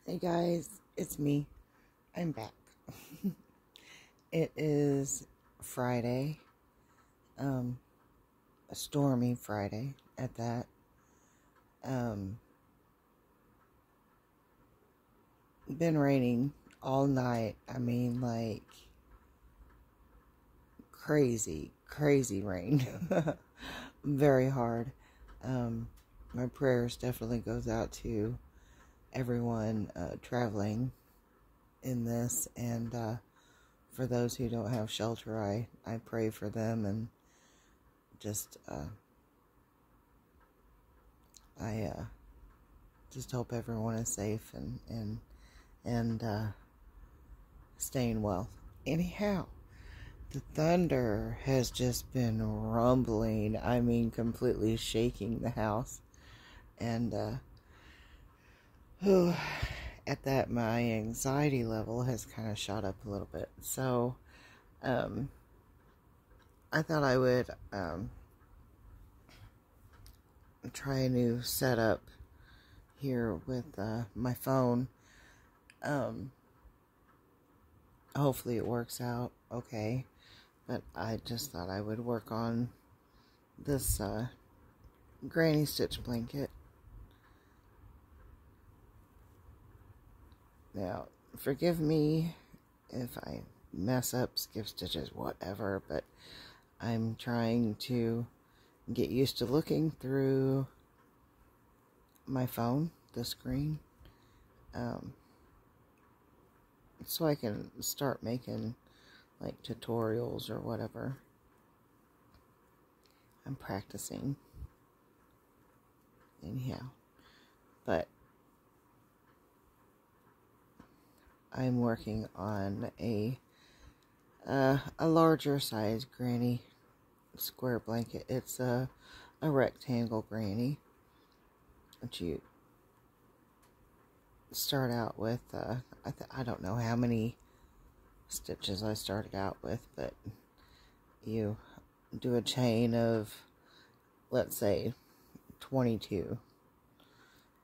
Hey guys, it's me. I'm back. It is Friday, a stormy Friday at that. Been raining all night. I mean, like, crazy rain. Very hard. My prayers definitely goes out to everyone traveling in this, and for those who don't have shelter, I pray for them, and just I just hope everyone is safe and staying well. Anyhow, the thunder has just been rumbling. I mean, completely shaking the house, and at that, my anxiety level has kind of shot up a little bit. So, I thought I would try a new setup here with my phone. Hopefully it works out okay. But I just thought I would work on this granny stitch blanket. Now, forgive me if I mess up, skip stitches, whatever, but I'm trying to get used to looking through my phone, the screen, so I can start making like tutorials or whatever. I'm practicing anyhow, but I'm working on a larger size granny square blanket. It's a rectangle granny, which you start out with. I don't know how many stitches I started out with, but you do a chain of, let's say, 22,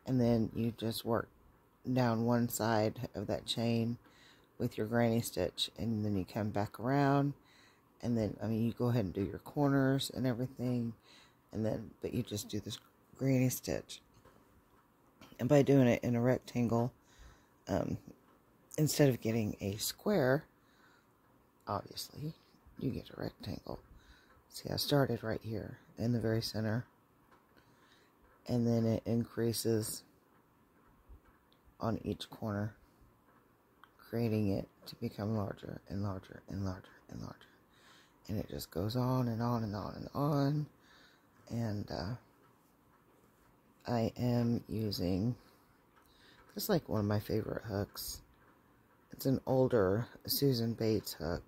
and then you just work down one side of that chain with your granny stitch, and then you come back around, and then, I mean, you go ahead and do your corners and everything, and then, but you just do this granny stitch. And by doing it in a rectangle, instead of getting a square, obviously, you get a rectangle. See, I started right here in the very center, and then it increases on each corner, creating it to become larger and larger and larger and larger. And it just goes on and on and on and on. And I am using, this is like one of my favorite hooks. It's an older Susan Bates hook,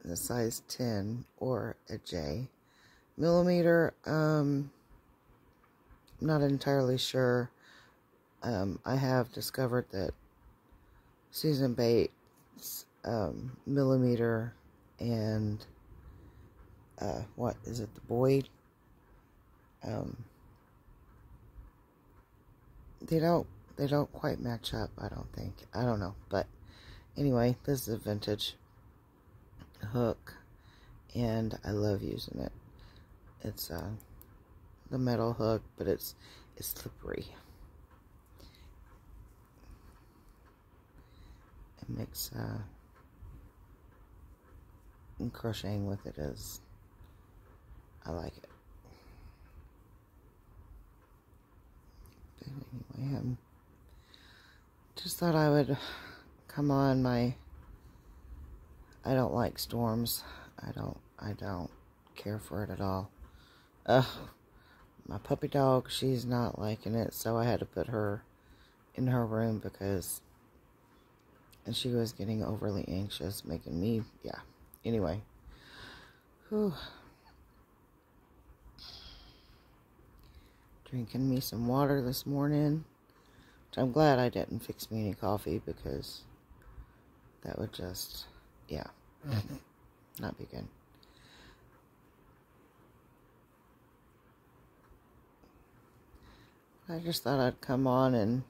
the size 10 or a J. Millimeter, I'm not entirely sure. I have discovered that Susan Bates millimeter and what is it, the Boyd, they don't quite match up, I don't think. I don't know, but anyway, this is a vintage hook, and I love using it. It's the metal hook, but it's slippery. It makes crocheting with it is, I like it. But anyway, just thought I would come on my, I don't like storms. I don't care for it at all. My puppy dog, she's not liking it, so I had to put her in her room because she was getting overly anxious, making me, yeah. Anyway. Whew. Drinking me some water this morning, which I'm glad I didn't fix me any coffee, because that would just, yeah, not be good. I just thought I'd come on and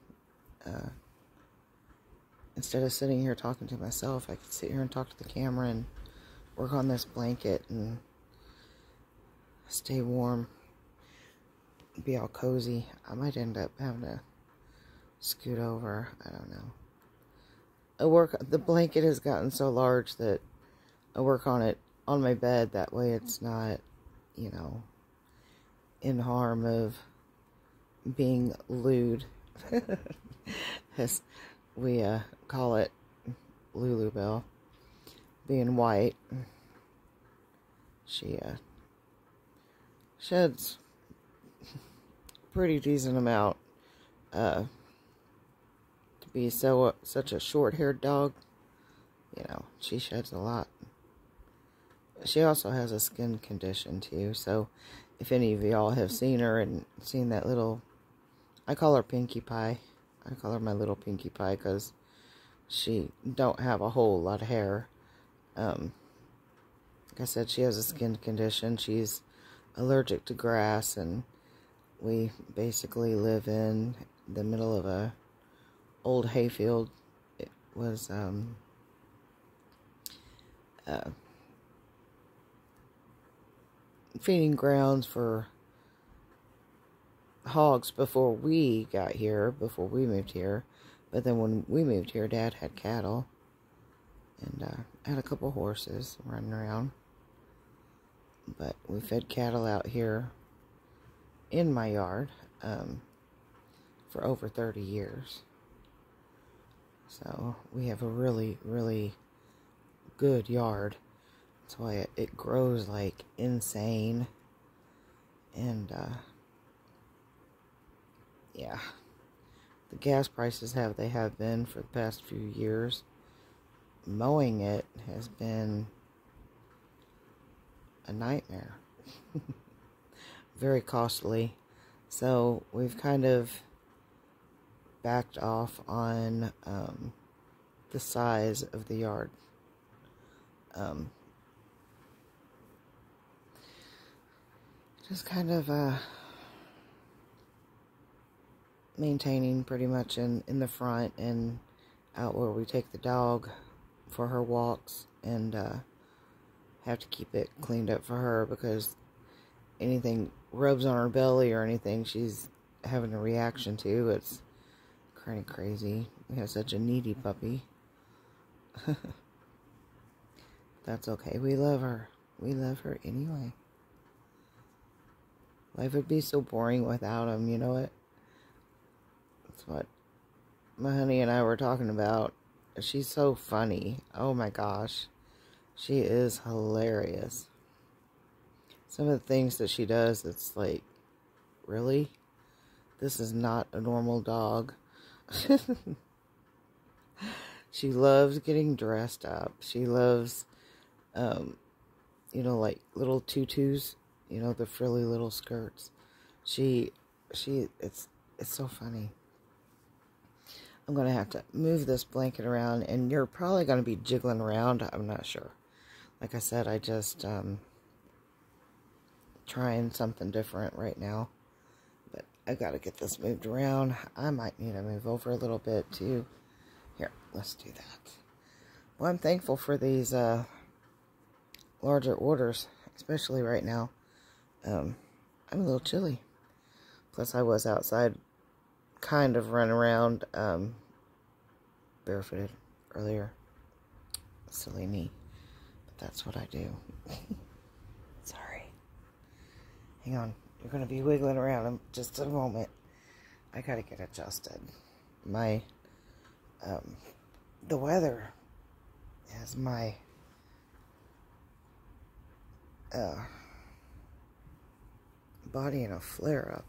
instead of sitting here talking to myself, I could sit here and talk to the camera and work on this blanket and stay warm, be all cozy. I might end up having to scoot over. I don't know. The blanket has gotten so large that I work on it on my bed. That way it's not, you know, in harm of being lewd. As we call it, Lulu Bell. Being white. She sheds a pretty decent amount. To be such a short-haired dog, you know, she sheds a lot. She also has a skin condition too, so if any of y'all have seen her and seen that little, I call her Pinkie Pie. I call her my little Pinkie Pie because she don't have a whole lot of hair. Like I said, she has a skin condition. She's allergic to grass, and we basically live in the middle of a old hayfield. It was feeding grounds for hogs before we got here, before we moved here. But then when we moved here, Dad had cattle and had a couple horses running around. But we fed cattle out here in my yard for over 30 years. So we have a really, really good yard. That's why it grows like insane. And yeah, the gas prices have been for the past few years. Mowing it has been a nightmare. Very costly. So we've kind of backed off on the size of the yard. Just kind of maintaining pretty much in the front and out where we take the dog for her walks, and have to keep it cleaned up for her because anything rubs on her belly or anything she's having a reaction to. It's kind of crazy. We have such a needy puppy. That's okay. We love her. We love her anyway. Life would be so boring without him, you know it? That's what my honey and I were talking about. She's so funny. Oh my gosh. She is hilarious. Some of the things that she does, it's like, really? This is not a normal dog. She loves getting dressed up. She loves, you know, like little tutus. You know, the frilly little skirts. It's so funny. I'm going to have to move this blanket around, and you're probably going to be jiggling around. I'm not sure. Like I said, I just, trying something different right now. But I got to get this moved around. I might need to move over a little bit, too. Here, let's do that. Well, I'm thankful for these, larger orders, especially right now. I'm a little chilly. Plus, I was outside, kind of running around, barefooted earlier. Silly me. But that's what I do. Sorry. Hang on. You're going to be wiggling around in just a moment. I got to get adjusted. My, the weather has my, body in a flare-up,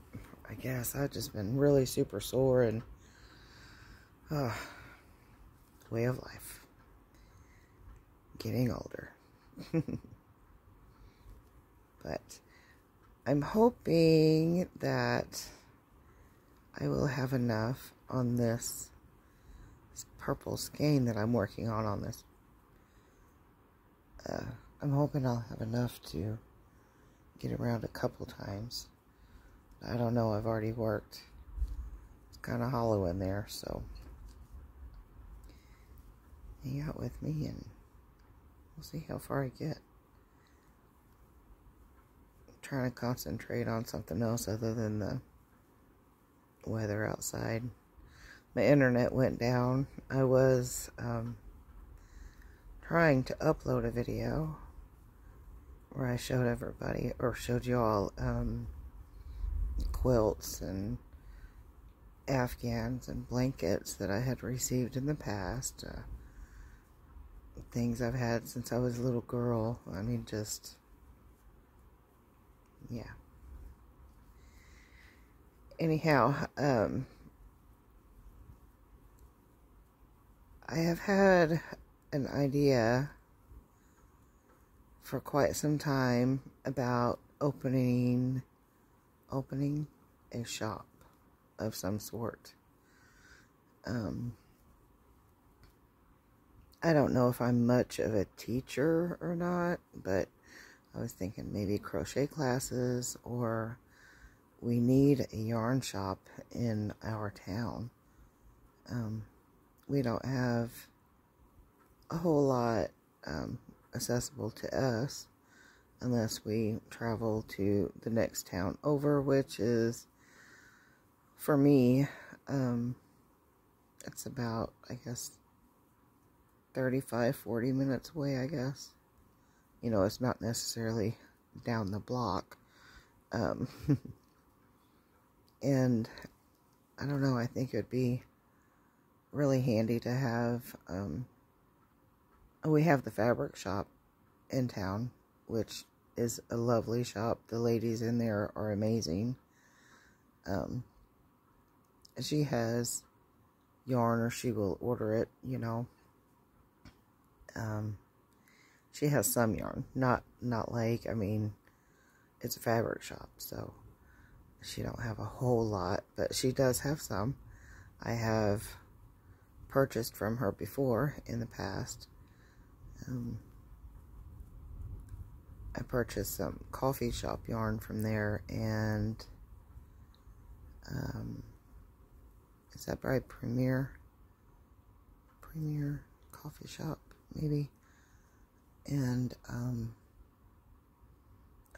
I guess. I've just been really super sore, and the way of life. Getting older. But I'm hoping that I will have enough on this purple skein that I'm working on this. I'm hoping I'll have enough to get around a couple times. I don't know, I've already worked kind of hollow in there, so hang out with me and we'll see how far I get. I'm trying to concentrate on something else other than the weather outside. My internet went down. I was trying to upload a video where I showed everybody, or showed y'all, quilts and Afghans and blankets that I had received in the past. Things I've had since I was a little girl. I mean, just, yeah. Anyhow, I have had an idea for quite some time about opening a shop of some sort. I don't know if I'm much of a teacher or not, but I was thinking maybe crochet classes, or we need a yarn shop in our town. We don't have a whole lot accessible to us unless we travel to the next town over, which is, for me, it's about, I guess, 35-40 minutes away, I guess. You know, it's not necessarily down the block. And I don't know, I think it would be really handy to have, we have the fabric shop in town, which is a lovely shop. The ladies in there are amazing. She has yarn, or she will order it, you know. She has some yarn, not like, I mean, it's a fabric shop, so she don't have a whole lot, but she does have some. I have purchased from her before in the past. I purchased some coffee shop yarn from there, and is that by Premier Coffee Shop, maybe? And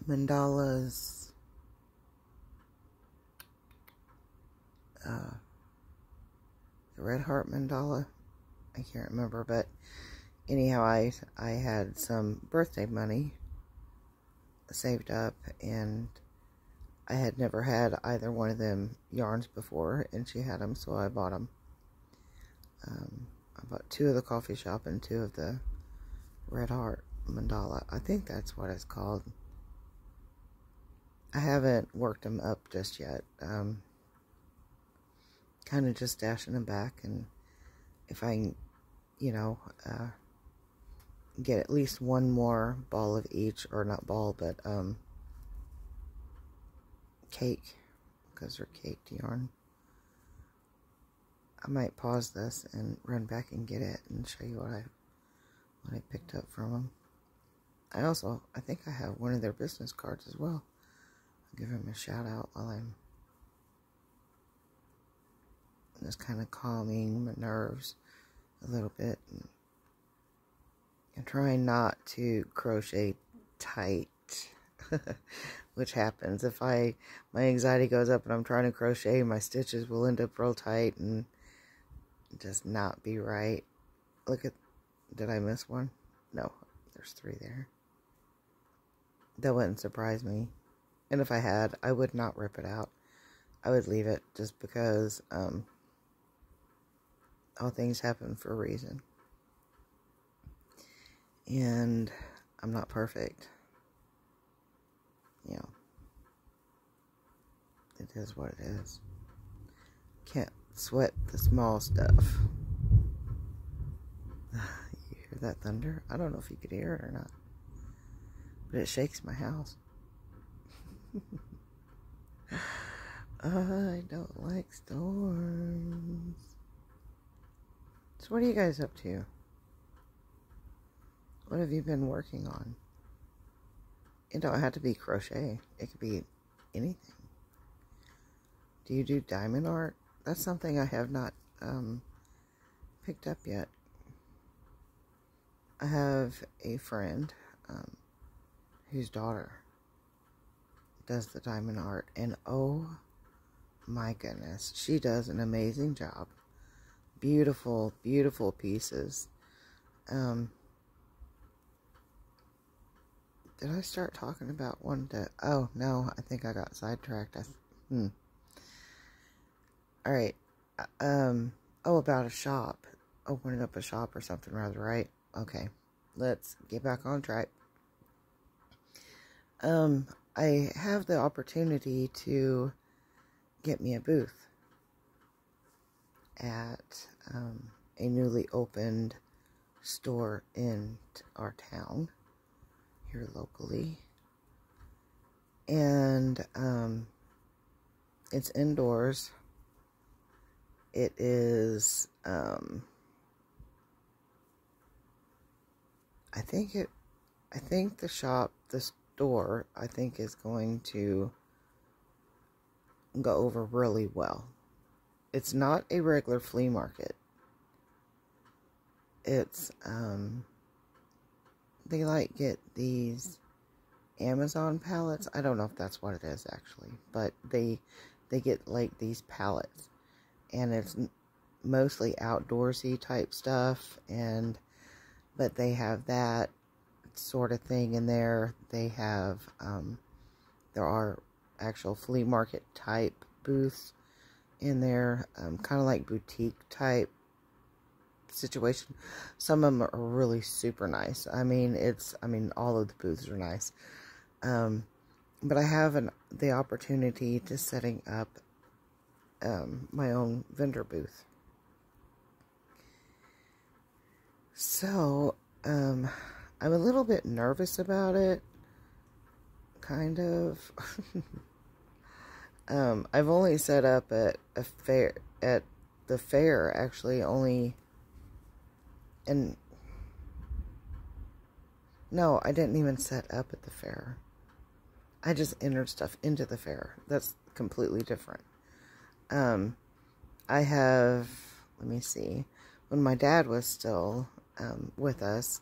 mandalas, the Red Heart mandala, I can't remember, but anyhow, I had some birthday money saved up, and I had never had either one of them yarns before, and she had them, so I bought them. I bought 2 of the coffee shop and 2 of the Red Heart mandala. I think that's what it's called. I haven't worked them up just yet. Kind of just stashing them back, and if I can, you know, get at least one more ball of each, or not ball, but cake, because they're caked yarn. I might pause this and run back and get it and show you what I picked up from them. I think I have one of their business cards as well. I'll give them a shout out while I'm just kind of calming my nerves a little bit, and trying not to crochet tight, which happens if my anxiety goes up and I'm trying to crochet, my stitches will end up real tight and just not be right. Look at, did I miss one? No, there's 3 there. That wouldn't surprise me. And if I had, I would not rip it out. I would leave it, just because all things happen for a reason. And I'm not perfect. You know, it is what it is. Can't sweat the small stuff. You hear that thunder? I don't know if you could hear it or not, but it shakes my house. I don't like storms. So what are you guys up to? What have you been working on? It don't have to be crochet. It could be anything. Do you do diamond art? that's something I have not picked up yet. I have a friend whose daughter does the diamond art, and oh my goodness, she does an amazing job. Beautiful, beautiful pieces. Did I start talking about one that... Oh, no, I think I got sidetracked. Alright. Oh, about a shop. Opening up a shop or something rather, right? Okay. Let's get back on track. I have the opportunity to get me a booth at a newly opened store in our town here locally, and it's indoors. It is I think the store I think is going to go over really well. It's not a regular flea market. It's they like get these Amazon pallets. I don't know if that's what it is actually, but they get like these pallets, and it's mostly outdoorsy type stuff, but they have that sort of thing in there. They have there are actual flea market type booths in there, kind of like boutique type situation. Some of them are really super nice. I mean, all of the booths are nice. But I have the opportunity to setting up my own vendor booth. So, I'm a little bit nervous about it. Kind of. I've only set up at the fair, actually, only... And no, I didn't even set up at the fair. I just entered stuff into the fair. That's completely different. I have, let me see, when my dad was still with us,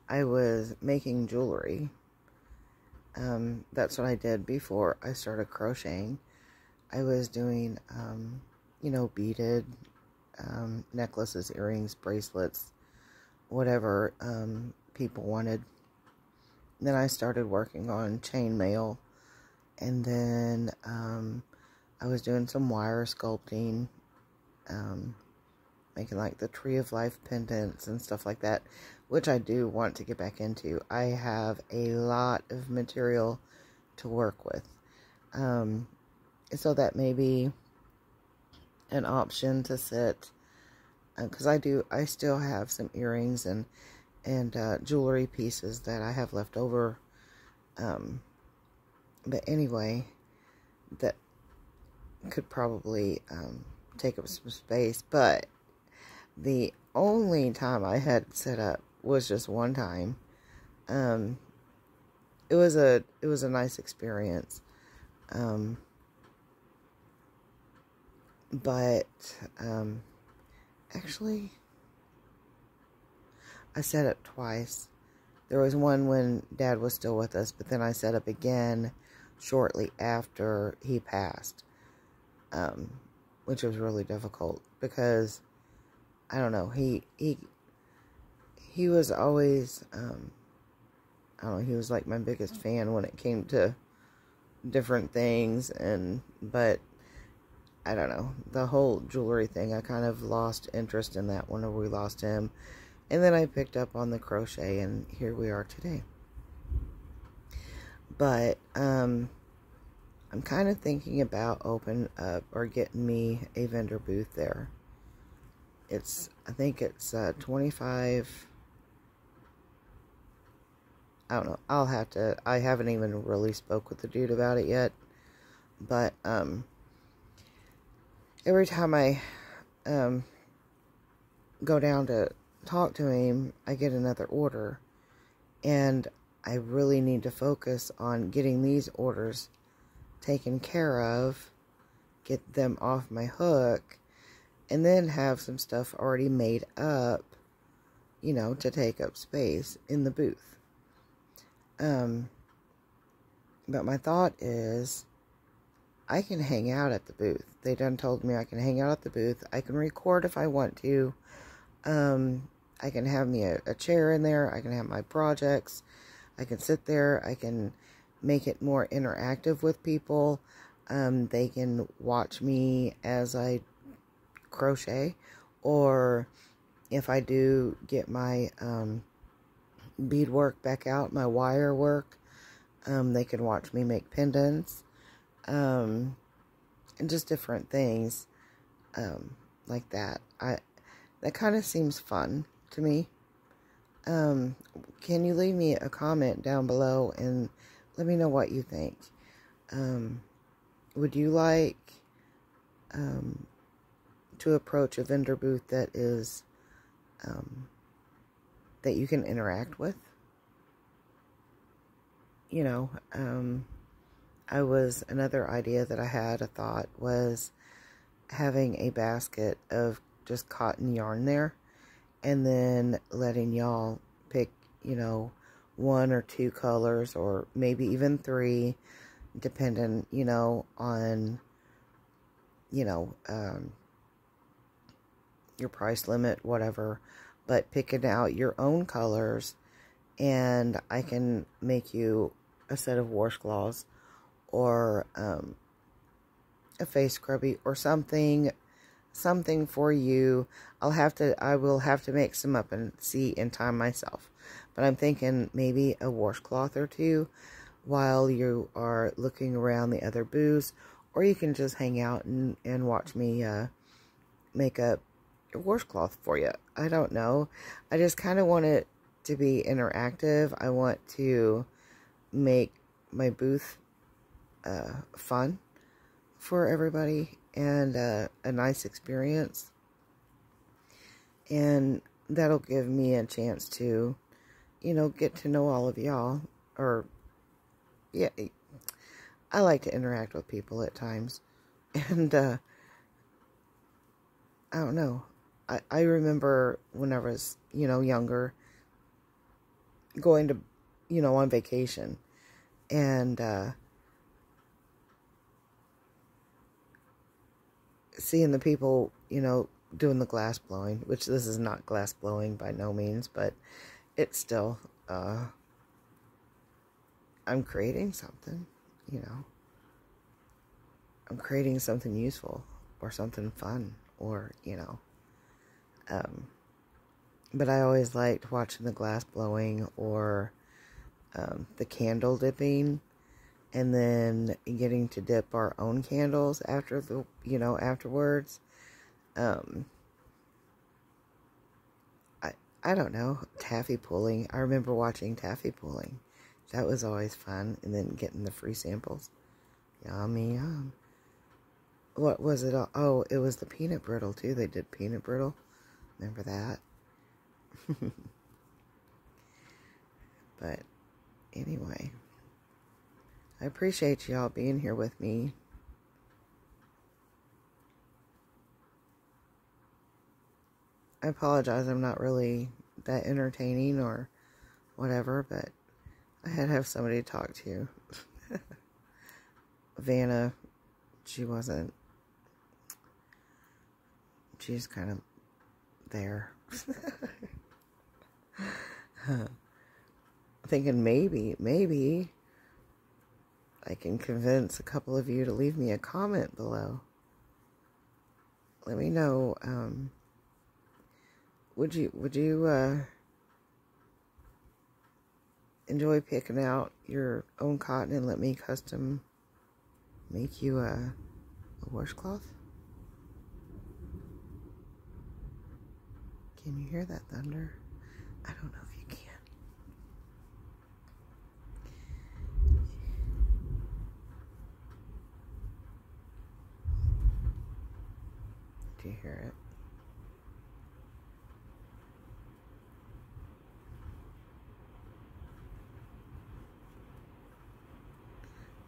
I was making jewelry. That's what I did before I started crocheting. I was doing, beaded necklaces, earrings, bracelets, whatever people wanted. Then I started working on chainmail, and then I was doing some wire sculpting, making like the Tree of Life pendants and stuff like that, which I do want to get back into. I have a lot of material to work with, so that may be an option to sit. Because I still have some earrings and jewelry pieces that I have left over. But anyway, that could probably take up some space. But the only time I had set up was just one time. It was a nice experience. But actually, I set up twice. There was one when Dad was still with us, but then I set up again shortly after he passed, which was really difficult because, I don't know, he was always, I don't know, he was like my biggest fan when it came to different things, but I don't know, the whole jewelry thing, I kind of lost interest in that whenever we lost him. And then I picked up on the crochet, and here we are today. But, I'm kind of thinking about opening up or getting me a vendor booth there. I think it's 25, I don't know, I haven't even really spoke with the dude about it yet. But, every time I go down to talk to him, I get another order, and I really need to focus on getting these orders taken care of get them off my hook, and then have some stuff already made up, you know, to take up space in the booth. But my thought is, I can hang out at the booth. They done told me I can hang out at the booth. I can record if I want to. I can have me a chair in there. I can have my projects. I can sit there. I can make it more interactive with people. They can watch me as I crochet, or if I do get my beadwork back out, my wire work, they can watch me make pendants, and just different things like that. That kind of seems fun to me. Can you leave me a comment down below and let me know what you think? Would you like to approach a vendor booth that is that you can interact with? You know, another idea that I had, a thought, was having a basket of just cotton yarn there, and then letting y'all pick, you know, 1 or 2 colors, or maybe even 3, depending, you know, on, you know, your price limit, whatever, but picking out your own colors, and I can make you a set of washcloths, or a face scrubby, or something for you. I will have to make some up and see in time myself, but I'm thinking maybe a washcloth or 2 while you are looking around the other booths, or you can just hang out and watch me make up a washcloth for you. I don't know. I just kind of want it to be interactive. I want to make my booth fun for everybody, and a nice experience, and that'll give me a chance to, you know, get to know all of y'all. Or, yeah, I like to interact with people at times, and I don't know, I remember when I was, you know, younger, going to, you know, on vacation, and seeing the people, you know, doing the glass blowing, which this is not glass blowing by no means, but it's still, I'm creating something, you know. I'm creating something useful, or something fun, or, you know. But I always liked watching the glass blowing, or the candle dipping, and then getting to dip our own candles after the, you know, afterwards. I don't know, taffy pulling. I remember watching taffy pulling. That was always fun. And then getting the free samples. Yummy, yum. What was it? Oh, it was the peanut brittle too. They did peanut brittle. Remember that? But anyway, I appreciate y'all being here with me. I apologize, I'm not really that entertaining or whatever, but I had to have somebody to talk to. Vanna, she's kind of there. Thinking maybe I can convince a couple of you to leave me a comment below. Let me know, would you enjoy picking out your own cotton and let me custom make you a washcloth? Can you hear that thunder? I don't know if you can. Do you hear it?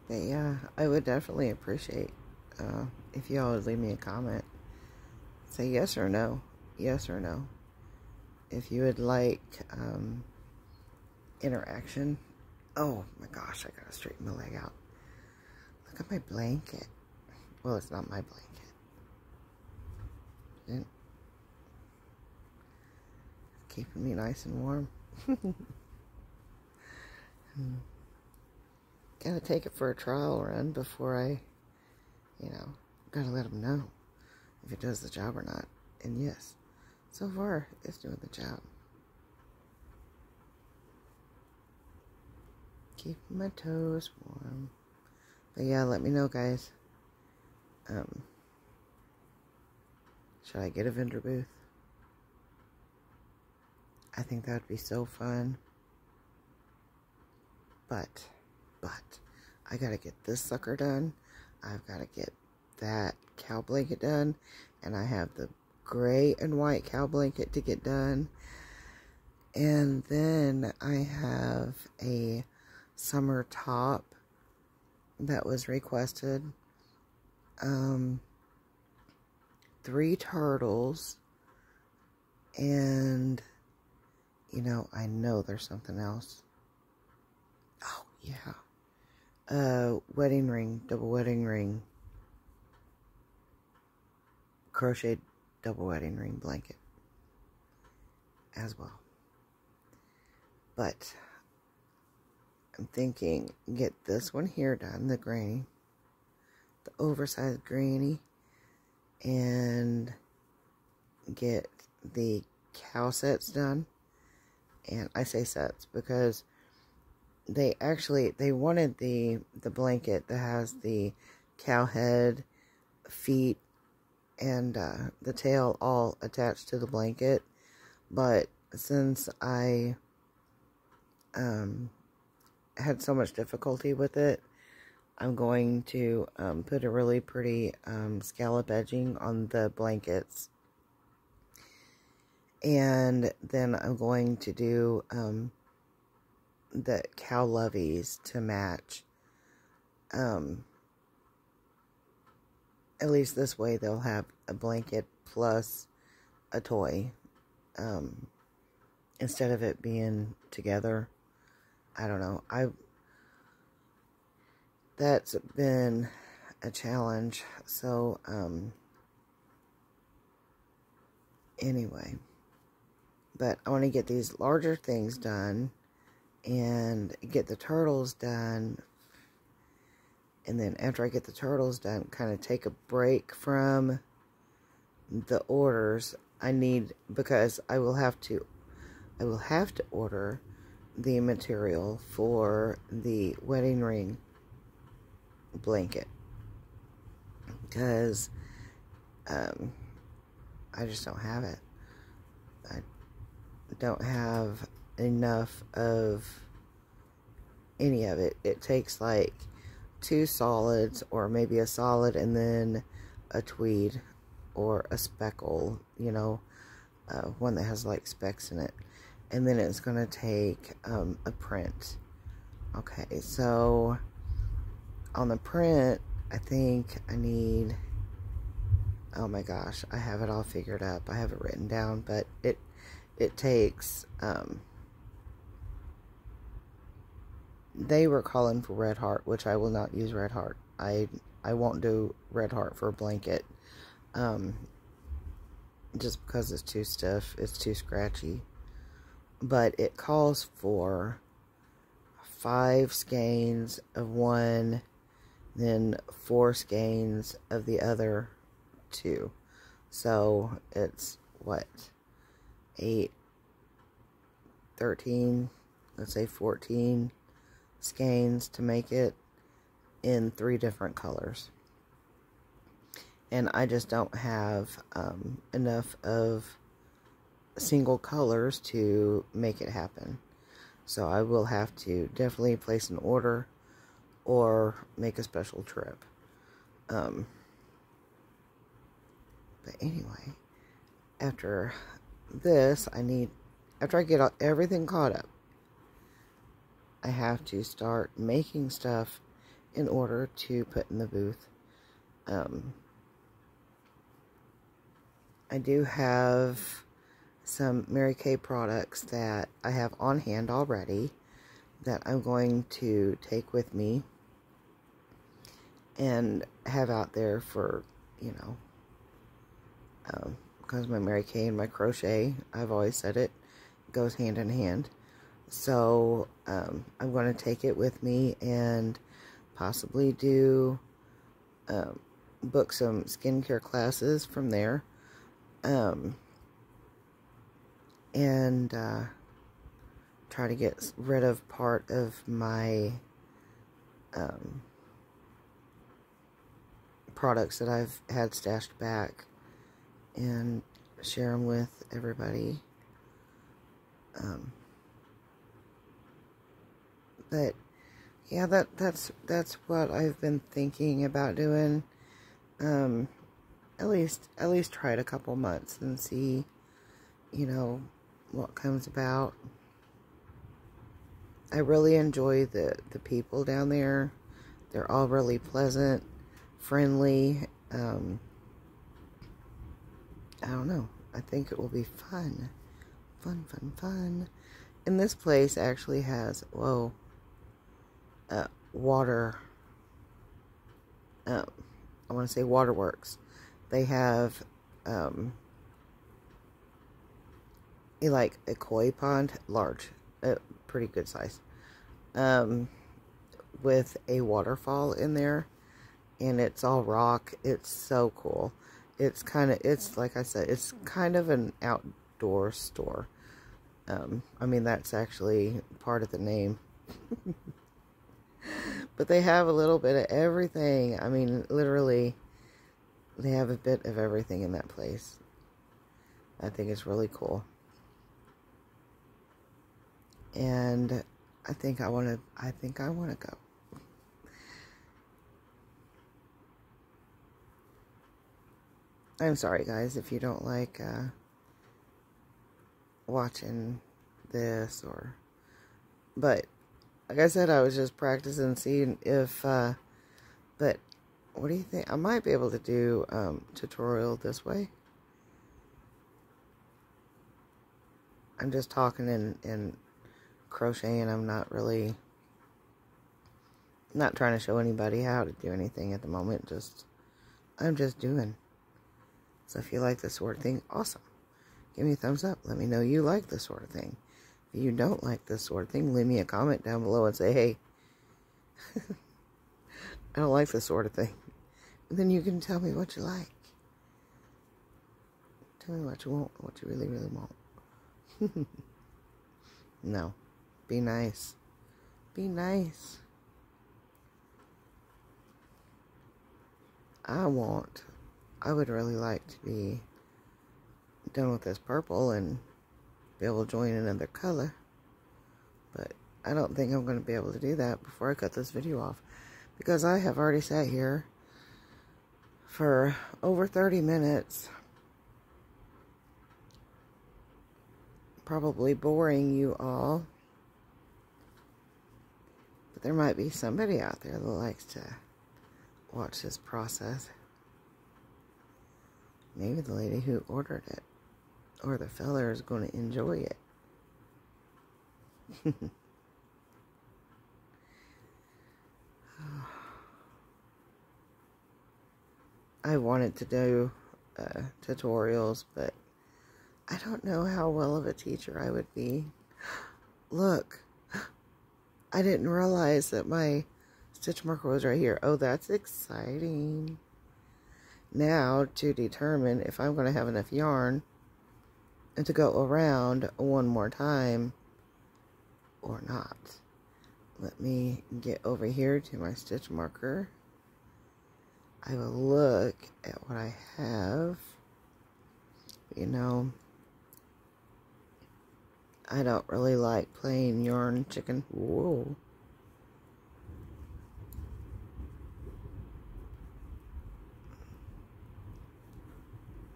But yeah, I would definitely appreciate if y'all would leave me a comment, say yes or no. Yes or no. If you would like interaction. Oh my gosh, I gotta straighten my leg out. Look at my blanket. Well, it's not my blanket. It's keeping me nice and warm. Gotta take it for a trial run before I, gotta let them know if it does the job or not. And yes, so far, it's doing the job. Keeping my toes warm. But yeah, let me know, guys. Should I get a vendor booth? I think that would be so fun. But, I gotta get this sucker done. I've gotta get that cow blanket done. And I have the gray and white cow blanket to get done. And then I have a summer top that was requested. 3 turtles. And, I know there's something else. Oh, yeah. Wedding ring, double wedding ring. Crochet double wedding ring blanket as well. But I'm thinking get this one here done, the granny, the oversized granny, and get the cow sets done. And I say sets because they wanted the blanket that has the cow head, feet, and the tail all attached to the blanket. But since I had so much difficulty with it, I'm going to put a really pretty scallop edging on the blankets. And then I'm going to do the cow loveys to match. At least this way they'll have a blanket plus a toy. Instead of it being together. I don't know. That's been a challenge. So, anyway. But I want to get these larger things done and get the turtles done. And then after I get the turtles done, kind of take a break from the orders I need, because I will have to order the material for the wedding ring blanket, because I just don't have it. I don't have enough of any of it. It takes like 2 solids, or maybe a solid and then a tweed or a speckle, one that has like specks in it. And then it's going to take a print. Okay, so on the print, I think I need, oh my gosh, I have it all figured up. I have it written down, but it takes, they were calling for red heart, which I will not use red heart. I won't do red heart for a blanket. Just because it's too stiff, it's too scratchy. But it calls for 5 skeins of one, then 4 skeins of the other 2. So it's what? 8, 13, let's say 14 skeins to make it in 3 different colors. And I just don't have enough of single colors to make it happen. So I will have to definitely place an order or make a special trip. But anyway, after this, after I get everything caught up, I have to start making stuff in order to put in the booth. I do have some Mary Kay products that I have on hand already that I'm going to take with me and have out there for, you know, because my Mary Kay and my crochet, I've always said it, goes hand in hand. So I'm going to take it with me and possibly do book some skincare classes from there, and try to get rid of part of my products that I've had stashed back and share them with everybody. But yeah, that's what I've been thinking about doing. At least try it a couple months and see, you know, what comes about. I really enjoy the people down there. They're all really pleasant, friendly. I don't know. I think it will be fun. Fun. And this place actually has, water. I want to say waterworks. They have, like a koi pond, large, pretty good size, with a waterfall in there, and it's all rock. It's so cool. It's like I said, it's kind of an outdoor store. I mean, that's actually part of the name. But they have a little bit of everything. I mean, literally, they have a bit of everything in that place. I think it's really cool. And I think I want to go. I'm sorry, guys, if you don't like watching this, but like I said, I was just practicing, seeing if, but what do you think? I might be able to do tutorial this way. I'm just talking and crocheting. I'm not trying to show anybody how to do anything at the moment. I'm just doing. So if you like this sort of thing, awesome. Give me a thumbs up. Let me know you like this sort of thing. If you don't like this sort of thing, leave me a comment down below and say, hey, I don't like this sort of thing. And then you can tell me what you like. Tell me what you want, what you really, really want. No. Be nice. Be nice. I would really like to be done with this purple and be able to join another color, but I don't think I'm going to be able to do that before I cut this video off, because I have already sat here for over 30 minutes, probably boring you all, but there might be somebody out there that likes to watch this process. Maybe the lady who ordered it, or the fella is going to enjoy it. I wanted to do tutorials, but I don't know how well of a teacher I would be. Look, I didn't realize that my stitch marker was right here. Oh, that's exciting. Now, to determine if I'm going to have enough yarn and to go around one more time or not. Let me get over here to my stitch marker. I will look at what I have. You know, I don't really like plain yarn chicken. Whoa.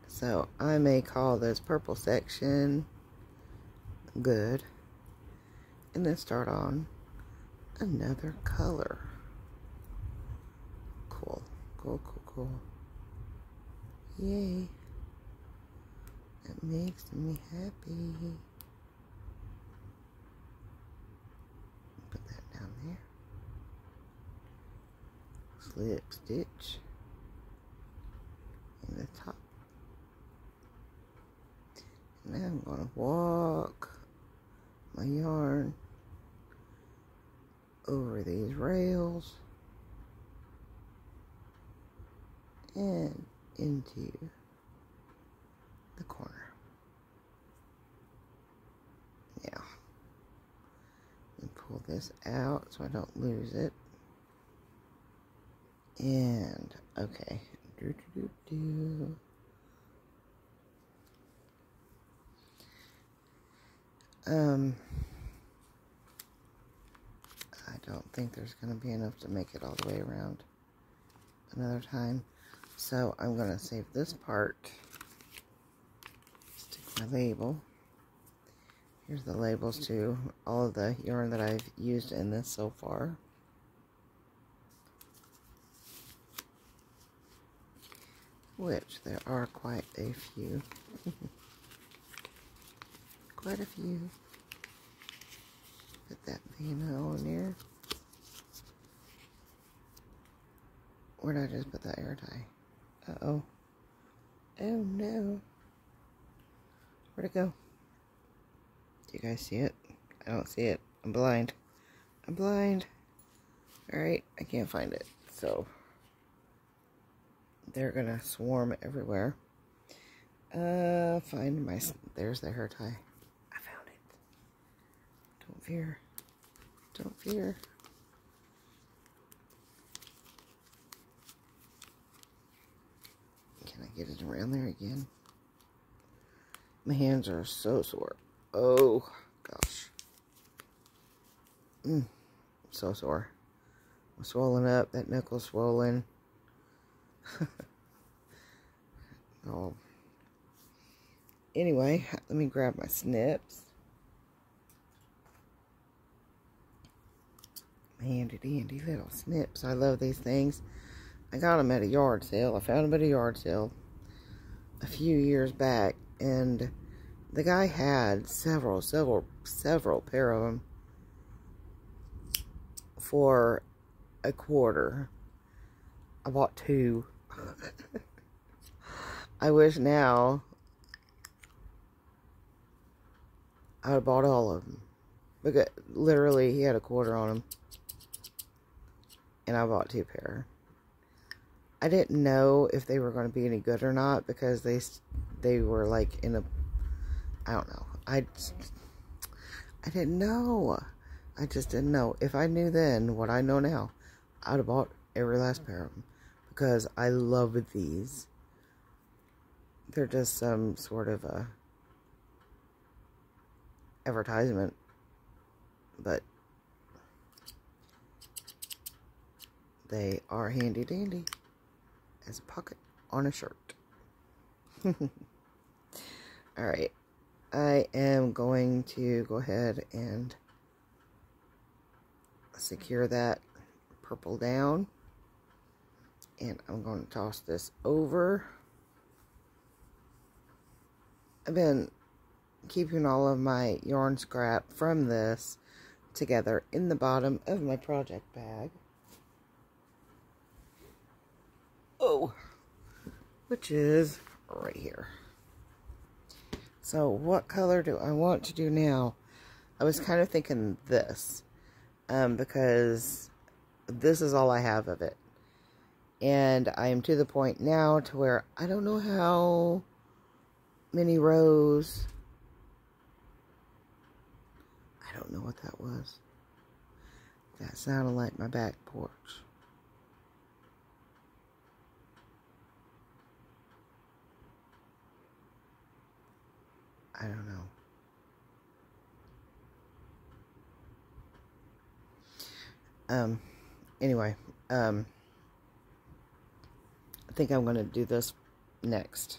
So I may call this purple section good, and then start on another color. Cool. circle. Yay. That makes me happy. Put that down there. Slip stitch in the top. And now I'm going to walk my yarn over these rails and into the corner. Yeah. And pull this out so I don't lose it. And, okay. I don't think there's going to be enough to make it all the way around another time. So I'm going to save this part. Stick my label. Here's the labels to all of the yarn that I've used in this so far. Which there are quite a few. Quite a few. Put that V&O in there. Where did I just put that air tie? Uh-oh. Oh no. Where'd it go? Do you guys see it? I don't see it. I'm blind. I'm blind. Alright, I can't find it. So, they're gonna swarm everywhere. Find my... There's the hair tie. I found it. Don't fear. Don't fear. Can I get it around there again? My hands are so sore. Oh, gosh. So sore. I'm swollen up. That knuckle's swollen. Oh. Anyway, let me grab my snips. Handy dandy little snips. I love these things. I got them at a yard sale. I found them at a yard sale a few years back, and the guy had several pair of them for $1. I bought 2. I wish now I would have bought all of them. Because literally he had $1 on them. And I bought 2 pair. I didn't know if they were going to be any good or not because they were like in a... I don't know. I didn't know. I just didn't know. If I knew then what I know now, I would have bought every last pair of them. Because I love these. They're just some sort of a advertisement. But they are handy dandy as a pocket on a shirt. Alright. I am going to go ahead and secure that purple down. And I'm going to toss this over. I've been keeping all of my yarn scrap from this together in the bottom of my project bag. Oh, which is right here. So what color do I want to do now? I was kind of thinking this, because this is all I have of it. And I am to the point now to where I don't know how many rows. I don't know what that was. That sounded like my back porch. I don't know. Anyway, I think I'm going to do this next.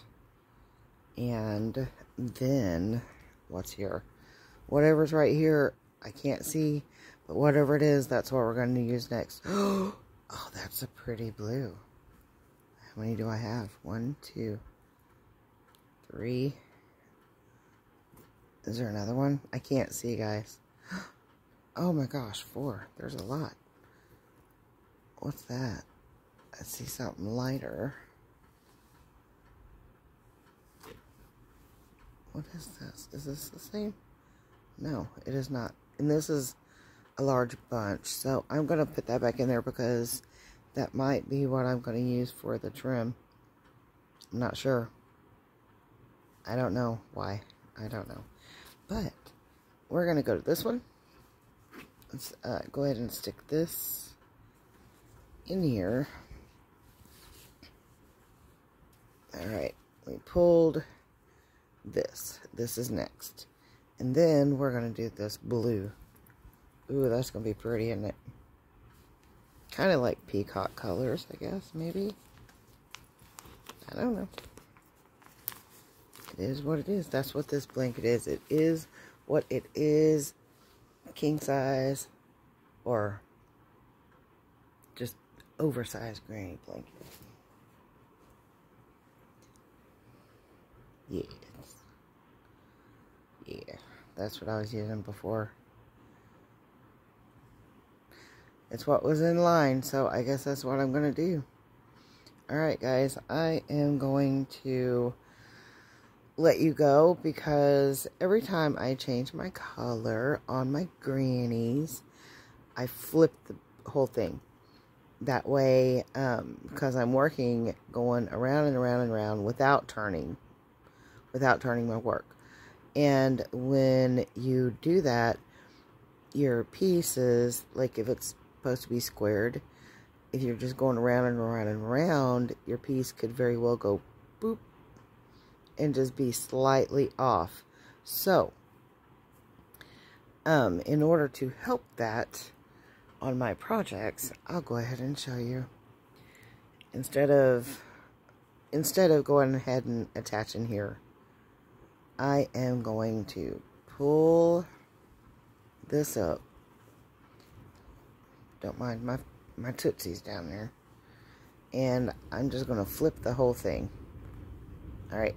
And then, what's here? Whatever's right here, I can't see. But whatever it is, that's what we're going to use next. Oh, that's a pretty blue. How many do I have? 1, 2, 3. Is there another one? I can't see, guys. Oh my gosh, 4. There's a lot. What's that? I see something lighter. What is this? Is this the same? No, it is not. And this is a large bunch. So I'm going to put that back in there because that might be what I'm going to use for the trim. I'm not sure. I don't know why. I don't know. But we're going to go to this one. Let's go ahead and stick this in here. Alright, we pulled this. This is next. And then we're going to do this blue. Ooh, that's going to be pretty, isn't it? Kind of like peacock colors, I guess, maybe. I don't know. It is what it is. That's what this blanket is. It is what it is. King size or just oversized granny blanket. Yes. Yeah, that's what I was using before. It's what was in line, so I guess that's what I'm going to do. Alright, guys, I am going to let you go because every time I change my color on my grannies, I flip the whole thing. That way, because I'm working going around and around and around without turning my work. And when you do that, your pieces, like if it's supposed to be squared, if you're just going around and around and around, your piece could very well go boop and just be slightly off. So, in order to help that on my projects, I'll go ahead and show you. Instead of going ahead and attaching here, I am going to pull this up. Don't mind my tootsies down there. And I'm just going to flip the whole thing. Alright,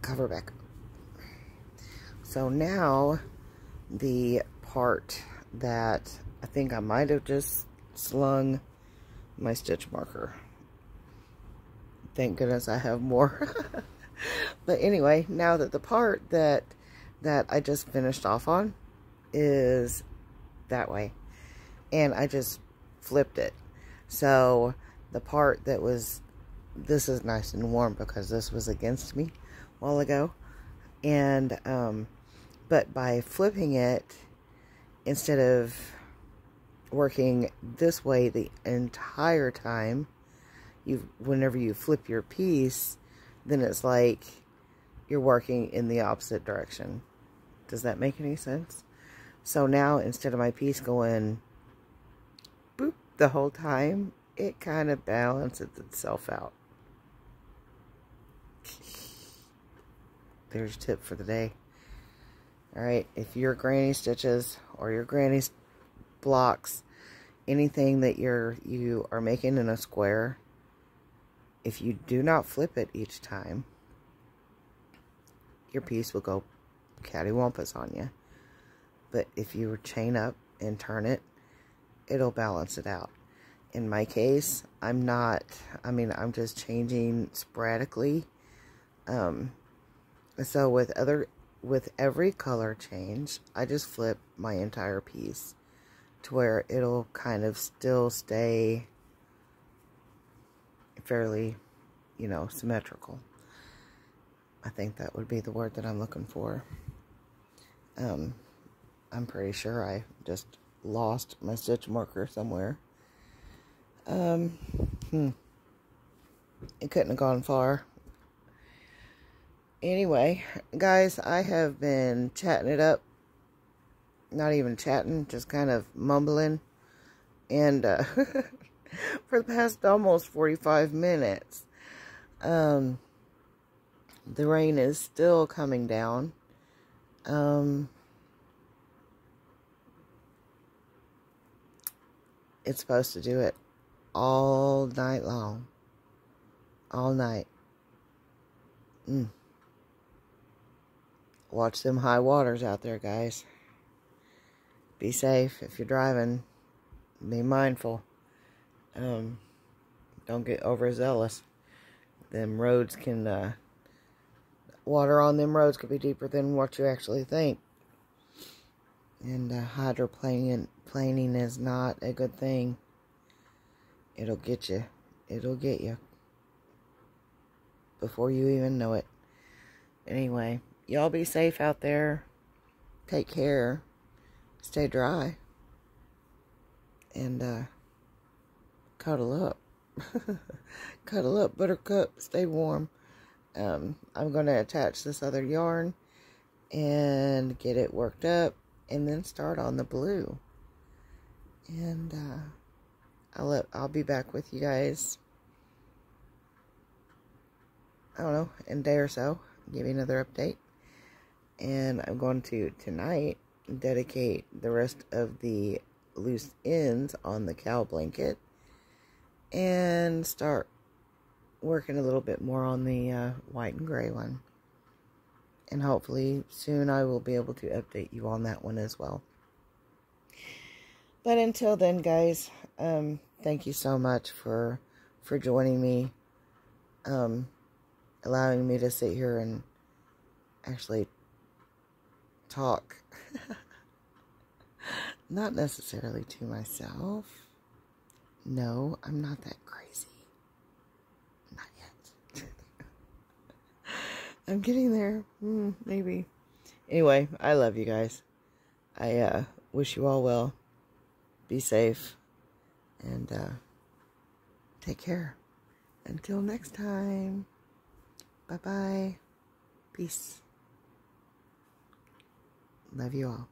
cover back up. So now, the part that I think I might have just slung my stitch marker. Thank goodness I have more. But anyway, now that the part that I just finished off on is that way. And I just flipped it. So the part that was, this is nice and warm because this was against me a while ago. And, but by flipping it, instead of working this way the entire time, whenever you flip your piece, then it's like you're working in the opposite direction. Does that make any sense? So now, instead of my piece going boop the whole time, it kind of balances itself out. There's your tip for the day. Alright, if your granny stitches or your granny blocks, anything that you are making in a square, if you do not flip it each time, your piece will go cattywampus on you. But if you chain up and turn it, it'll balance it out. In my case, I'm just changing sporadically. So with every color change, I just flip my entire piece to where it'll kind of still stay fairly, symmetrical. I think that would be the word that I'm looking for. I'm pretty sure I just lost my stitch marker somewhere. It couldn't have gone far. Anyway, guys, I have been chatting it up. Not even chatting, just kind of mumbling. And for the past almost 45 minutes. The rain is still coming down. It's supposed to do it all night long. all night. Watch them high waters out there, guys. Be safe if you're driving. Be mindful. Don't get overzealous. Them roads can, water on them roads could be deeper than what you actually think. And hydroplaning is not a good thing. It'll get you. It'll get you before you even know it. Anyway, y'all be safe out there. Take care. Stay dry. And cuddle up. Cuddle up, buttercup. Stay warm. I'm going to attach this other yarn and get it worked up and then start on the blue. And I'll be back with you guys, I don't know, in a day or so. Give you another update. And I'm going to tonight dedicate the rest of the loose ends on the cow blanket and start working a little bit more on the white and gray one. And hopefully soon I will be able to update you on that one as well. But until then, guys, thank you so much for joining me, allowing me to sit here and actually talk. Not necessarily to myself. No, I'm not that crazy. Not yet. I'm getting there. Maybe. Anyway, I love you guys. I wish you all well. Be safe. And take care. Until next time. Bye-bye. Peace. Love you all.